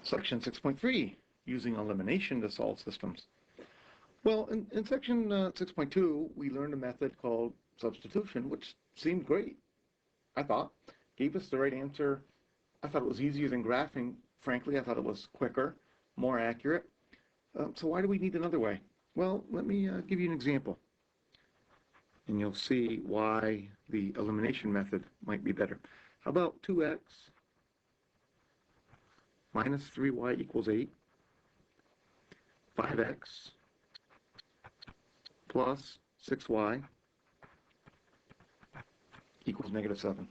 Section 6.3, using elimination to solve systems. Well, in section 6.2, we learned a method called substitution, which seemed great, I thought. Gave us the right answer. I thought it was easier than graphing. Frankly, I thought it was quicker, more accurate. So why do we need another way? Well, let me give you an example. And you'll see why the elimination method might be better. How about 2x minus 3y equals 8, 5x plus 6y equals negative 7.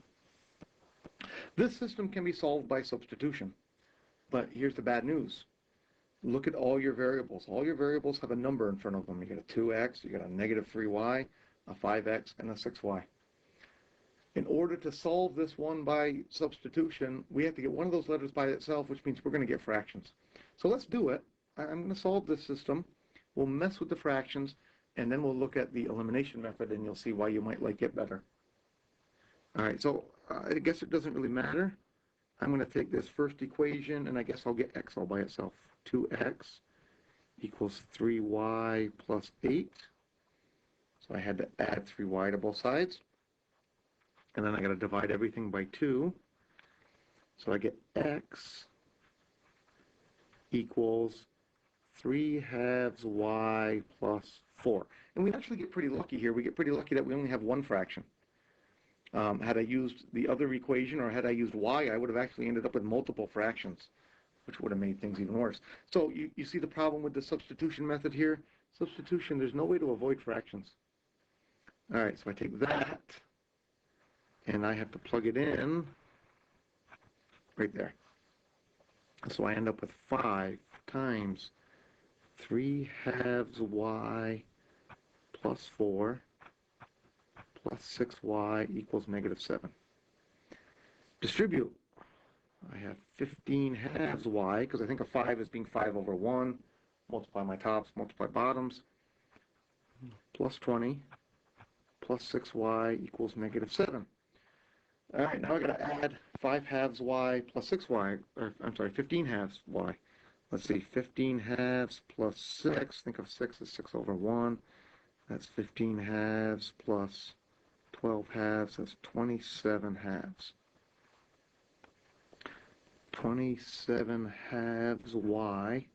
This system can be solved by substitution, but here's the bad news. Look at all your variables. All your variables have a number in front of them. You got a 2x, you got a negative 3y, a 5x, and a 6y. In order to solve this one by substitution, we have to get one of those letters by itself, which means we're going to get fractions. So let's do it. I'm going to solve this system. We'll mess with the fractions, and then we'll look at the elimination method, and you'll see why you might like it better. All right, so I guess it doesn't really matter. I'm going to take this first equation, and I guess I'll get x all by itself. 2x equals 3y plus 8. So I had to add 3y to both sides. And then I got to divide everything by 2. So I get x equals 3 halves y plus 4. And we actually get pretty lucky here. We get pretty lucky that we only have one fraction. Had I used the other equation, or had I used y, I would have actually ended up with multiple fractions, which would have made things even worse. So you see the problem with the substitution method here? Substitution, there's no way to avoid fractions. All right, so I take that, and I have to plug it in right there. So I end up with 5 times 3 halves y plus 4 plus 6y equals negative 7. Distribute. I have 15 halves y, because I think of 5 as being 5 over 1. Multiply my tops, multiply bottoms. Plus 20 plus 6y equals negative 7. All right, now I got to add 5 halves y plus 6y, or I'm sorry, 15 halves y. Let's see, 15 halves plus 6. Think of 6 as 6 over 1. That's 15 halves plus 12 halves. That's 27 halves. 27 halves y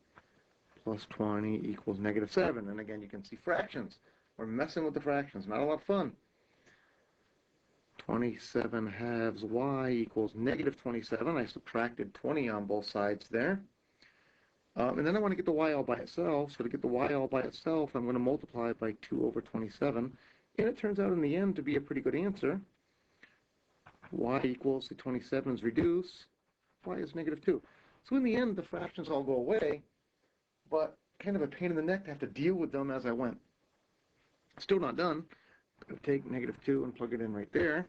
plus 20 equals negative 7. And again, you can see fractions. We're messing with the fractions. Not a lot of fun. 27 halves y equals negative 27. I subtracted 20 on both sides there. And then I want to get the y all by itself. So to get the y all by itself, I'm going to multiply it by 2 over 27. And it turns out in the end to be a pretty good answer. Y equals the 27's reduce. Y is negative 2. So in the end, the fractions all go away, but kind of a pain in the neck to have to deal with them as I went. Still not done. I'm going to take negative 2 and plug it in right there.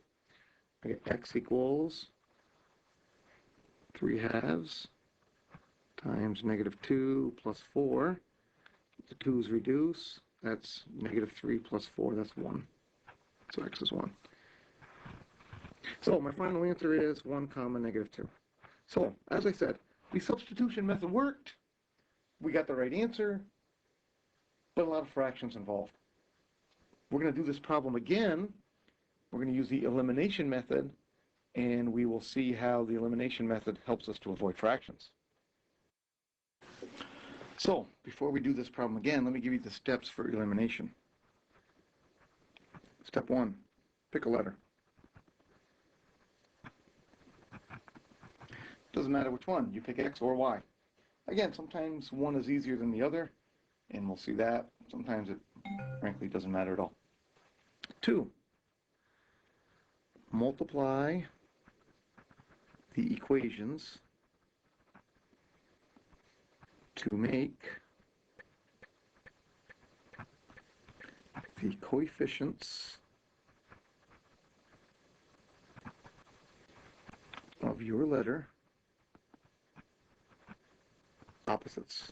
I get x equals 3 halves times negative 2 plus 4. The 2's reduce. That's negative 3 plus 4. That's 1. So x is 1. So my final answer is 1 comma negative 2. So, as I said, the substitution method worked. We got the right answer, but a lot of fractions involved. We're going to do this problem again. We're going to use the elimination method, and we will see how the elimination method helps us to avoid fractions. So, before we do this problem again, let me give you the steps for elimination. Step 1, pick a letter. Doesn't matter which one, you pick X or Y. Again, sometimes one is easier than the other, and we'll see that. Sometimes it, frankly, doesn't matter at all. 2, multiply the equations to make the coefficients of your letter opposites.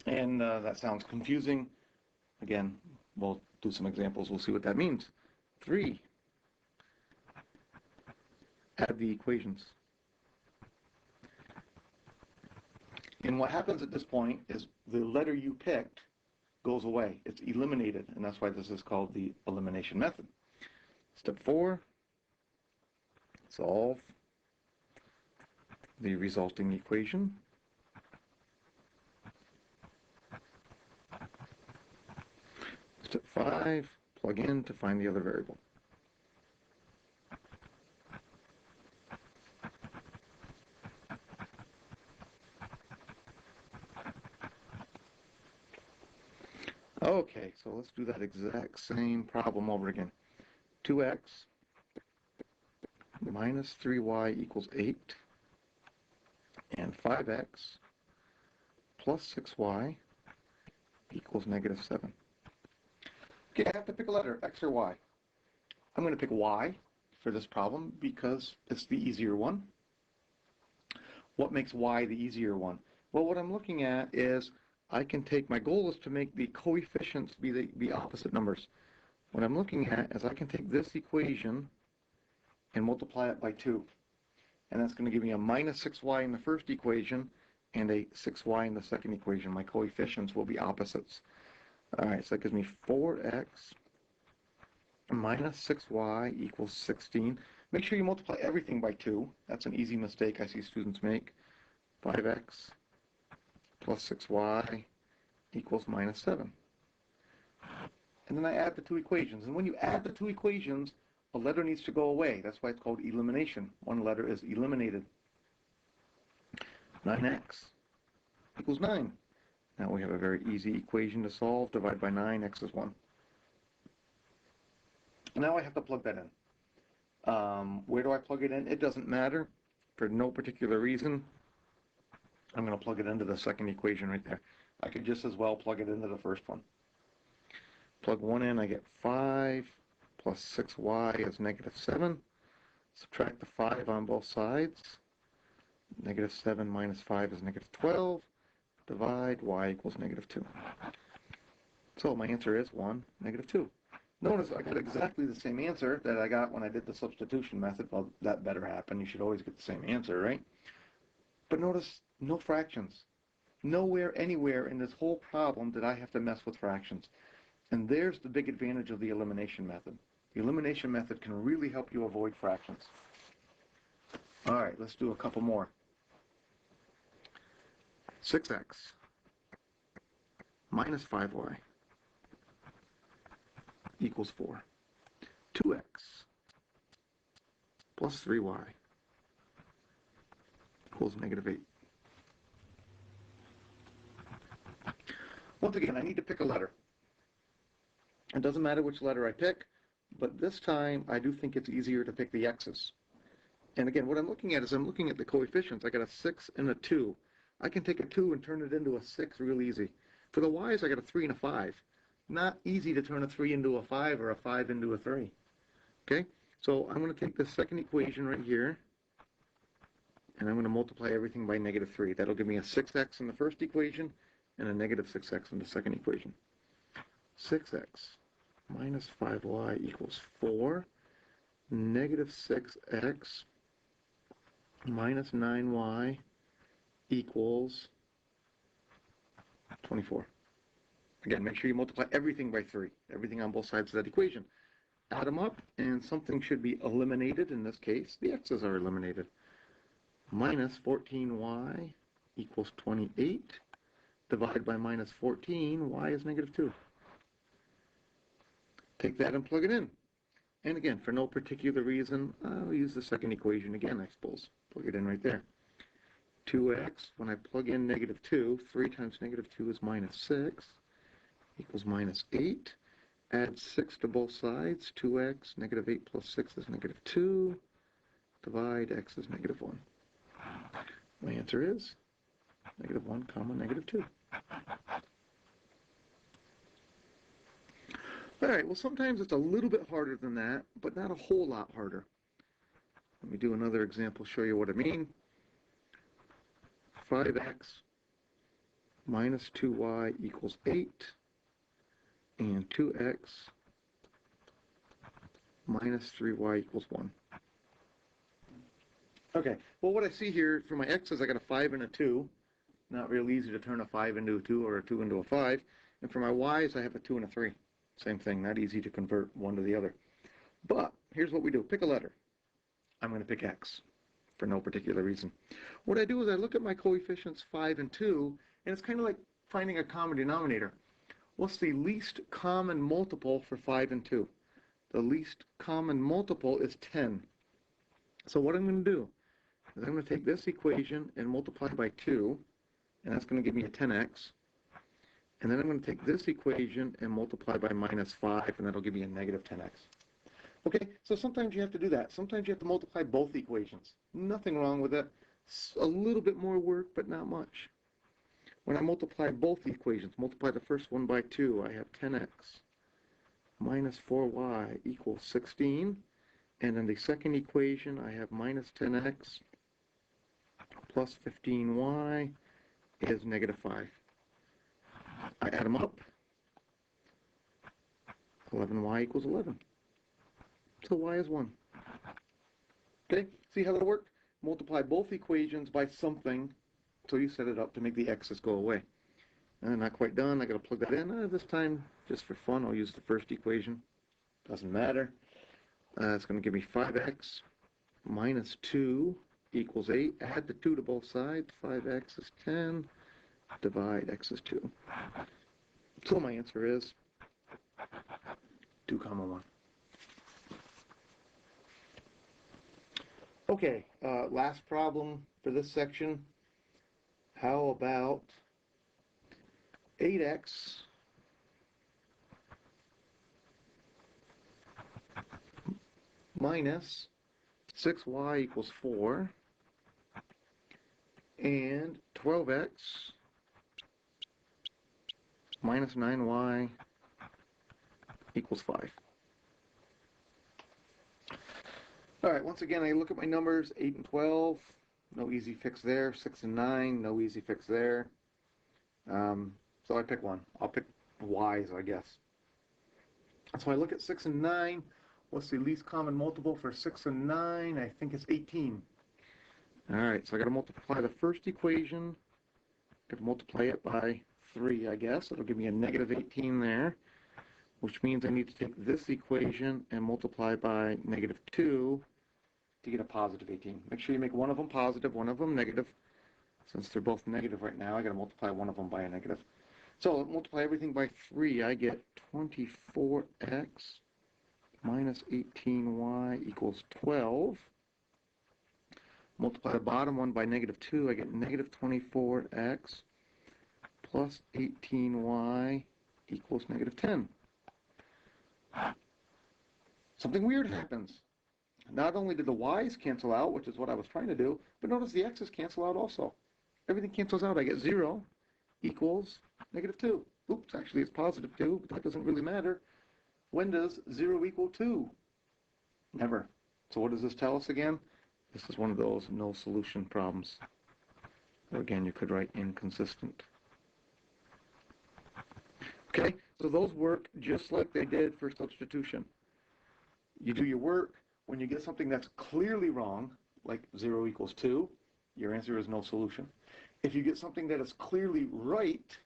And that sounds confusing. Again, we'll do some examples. We'll see what that means. 3, add the equations. And what happens at this point is the letter you picked goes away. It's eliminated, and that's why this is called the elimination method. Step 4, solve the resulting equation. Step 5, plug in to find the other variable. Okay, so let's do that exact same problem over again. 2x minus 3y equals 8, and 5x plus 6y equals negative 7. Okay, I have to pick a letter, x or y. I'm going to pick y for this problem because it's the easier one. What makes y the easier one? Well, what I'm looking at is I can take, my goal is to make the coefficients be opposite numbers. What I'm looking at is I can take this equation and multiply it by 2. And that's going to give me a minus 6y in the first equation and a 6y in the second equation. My coefficients will be opposites. All right, so that gives me 4x minus 6y equals 16. Make sure you multiply everything by 2. That's an easy mistake I see students make. 5x plus 6y equals minus 7. And then I add the two equations. And when you add the two equations, a letter needs to go away. That's why it's called elimination. One letter is eliminated. 9x equals 9. Now we have a very easy equation to solve. Divide by 9, x is 1. Now I have to plug that in. Where do I plug it in? It doesn't matter. For no particular reason, I'm going to plug it into the second equation right there. I could just as well plug it into the first one. Plug 1 in, I get 5 plus 6y is negative 7. Subtract the 5 on both sides. Negative 7 minus 5 is negative 12. Divide, y equals negative 2. So my answer is 1, negative 2. Notice I got exactly the same answer that I got when I did the substitution method. Well, that better happen. You should always get the same answer, right? But notice no fractions. Nowhere, anywhere in this whole problem did I have to mess with fractions. And there's the big advantage of the elimination method. The elimination method can really help you avoid fractions. All right, let's do a couple more. 6x minus 5y equals 4. 2x plus 3y equals negative 8. Once again, I need to pick a letter. It doesn't matter which letter I pick, but this time I do think it's easier to pick the x's. And again, what I'm looking at is I'm looking at the coefficients. I got a 6 and a 2. I can take a 2 and turn it into a 6 real easy. For the y's, I got a 3 and a 5. Not easy to turn a 3 into a 5 or a 5 into a 3. Okay, so I'm going to take this second equation right here, and I'm going to multiply everything by negative 3. That'll give me a 6x in the first equation and a negative 6x in the second equation. 6x minus 5y equals 4. Negative 6x minus 9y equals 24. Again, make sure you multiply everything by 3, everything on both sides of that equation. Add them up, and something should be eliminated. In this case, the x's are eliminated. Minus 14y equals 28. Divide by minus 14, y is negative 2. Take that and plug it in. And again, for no particular reason, I'll use the second equation again, I suppose. Plug it in right there. 2x, when I plug in negative 2, 3 times negative 2 is minus 6, equals minus 8. Add 6 to both sides. 2x, negative 8 plus 6 is negative 2. Divide, x is negative 1. My answer is negative 1 comma negative 2. All right, well, sometimes it's a little bit harder than that, but not a whole lot harder. Let me do another example, show you what I mean. 5x minus 2y equals 8, and 2x minus 3y equals 1. Okay, well, what I see here for my x's, I got a 5 and a 2. not real easy to turn a 5 into a 2 or a 2 into a 5. And for my y's, I have a 2 and a 3. Same thing, not easy to convert one to the other. But here's what we do. Pick a letter. I'm going to pick x for no particular reason. What I do is I look at my coefficients 5 and 2, and it's kind of like finding a common denominator. What's the least common multiple for 5 and 2? The least common multiple is 10. So what I'm going to do is I'm going to take this equation and multiply by 2, and that's going to give me a 10x. And then I'm going to take this equation and multiply by minus 5, and that'll give me a negative 10x. Okay, so sometimes you have to do that. Sometimes you have to multiply both equations. Nothing wrong with it. A little bit more work, but not much. When I multiply both equations, multiply the first one by 2, I have 10x minus 4y equals 16. And in the second equation, I have minus 10x plus 15y is negative 5. I add them up. 11y equals 11. So y is 1. Okay, see how that worked? Multiply both equations by something so you set it up to make the x's go away. Not quite done. I got to plug that in. This time, just for fun, I'll use the first equation. Doesn't matter. It's going to give me 5x minus 2 equals 8. Add the 2 to both sides. 5x is 10. Divide x is 2. So my answer is 2, 1. Okay, last problem for this section. How about 8x minus 6y equals 4 and 12x minus 9y equals 5. All right, once again, I look at my numbers, 8 and 12, no easy fix there. 6 and 9, no easy fix there. So I pick one. I'll pick y's, I guess. So I look at 6 and 9. What's the least common multiple for 6 and 9? I think it's 18. All right, so I got to multiply the first equation. Got to multiply it by 3, I guess. It'll give me a negative 18 there, which means I need to take this equation and multiply by negative 2 to get a positive 18. Make sure you make one of them positive, one of them negative. Since they're both negative right now, I got to multiply one of them by a negative. So I'll multiply everything by 3. I get 24x minus 18y equals 12. Multiply the bottom one by negative 2. I get negative 24x plus 18y equals negative 10. Something weird happens. Not only did the y's cancel out, which is what I was trying to do, but notice the x's cancel out also. Everything cancels out. I get 0 equals negative 2. Oops, actually it's positive 2, but that doesn't really matter. When does 0 equal 2? Never. So what does this tell us again? This is one of those no solution problems. Or again, you could write inconsistent. Okay, so those work just like they did for substitution. You do your work. When you get something that's clearly wrong, like 0 equals 2, your answer is no solution. If you get something that is clearly right,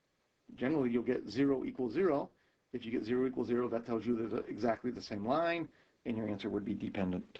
generally you'll get 0 equals 0. If you get 0 equals 0, that tells you there's exactly the same line, and your answer would be dependent.